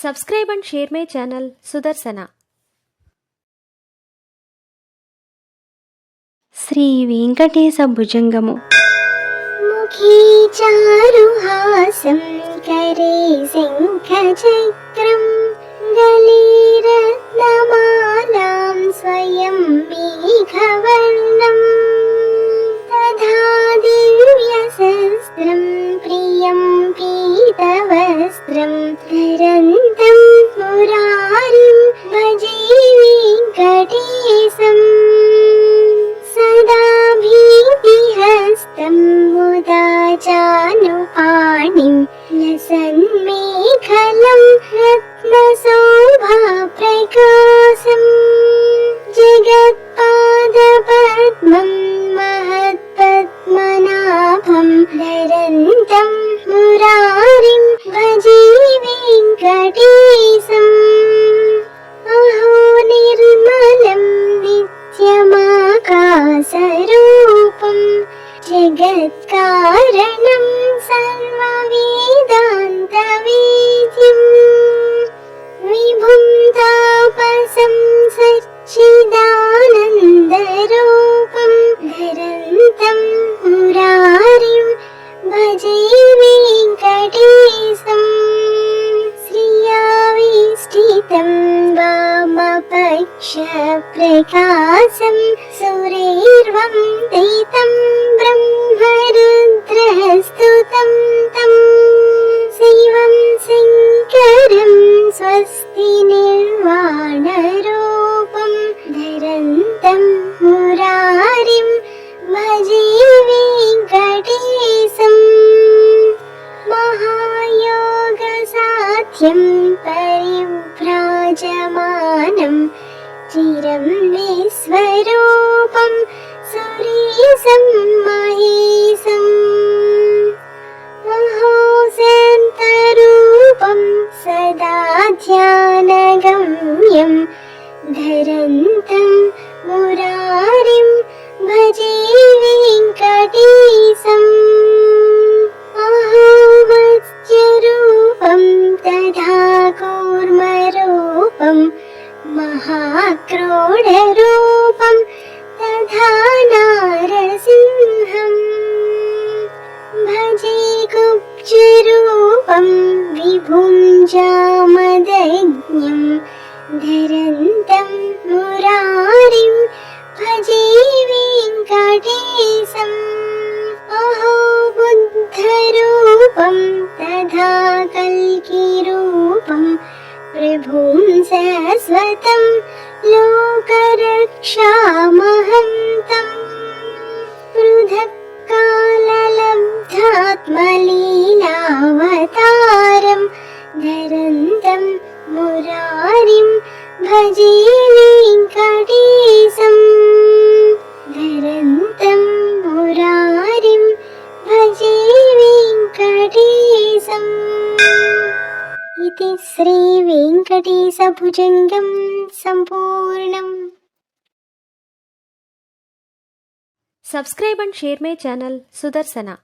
Subscribe and share my channel Sudarsana. Shri Venkatesha భుజంగము. Mukhi చారుహాసం కరే శంఖచక్రం గళీరత్నమాలాం స్వయం మేఘవర్ణం తథా దివ్యశస్త్రం ప్రియం పీతవస్త్రం ధరంతం మురారిం భజే వెంకటేశం సదా భీతిహస్తం ముదా చానుపాణిం లసన్మేఖలం రత్నశోభాప్రకాశం జగత్పాదపద్మం మహత్పద్మనాభం ధరంతం మురారిం భజే వెంకటేశం అహో నిర్మలం నిత్యమాకాశరూపం జగత్కారణం సర్వవేదాంతవేద్యం విభుం తాపసం సచ్చిదానందరూపం ధరంతం మురారిం భజే వెంకటేశం శ్రియావిష్టితం వామపక్షప్రకాశం సురైర్వందితం బ్రహ్మరుద్రస్తుతం తం శివం శంకరం స్వస్తి నిర్వాణరూపం ధరంతం మురారిం భజే వెంకటేశం మహాయోగసాధ్యం పరివ్రాజమానం చిరం విశ్వరూపం సురేశం మహేశం మహోశాంతరూపం సదా ధ్యానగమ్యం ధరంతం మురారిం భజే వెంకటేశం అహోమత్స్యరూపం తథా కూర్మరూపం మహాక్రోఢరూపం తథా నారసింహం భజే కుబ్జరూపం విభుం జామదగ్న్యం ధరంతం మురారిం భజే వెంకటేశం అహో బుద్ధరూపం తథా కల్కిరూపం ప్రభుం శాశ్వతం లోకరక్షామహంతం పృథక్కాలలబ్ధాత్మలీలావతారం ధరంతం మురారిం భజే వెంకటేశం ధరంతం మురారిం భజే వెంకటేశం. ఇది శ్రీ వెంకటేశ భుజంగం సంపూర్ణం. Subscribe and share my channel Sudarsana.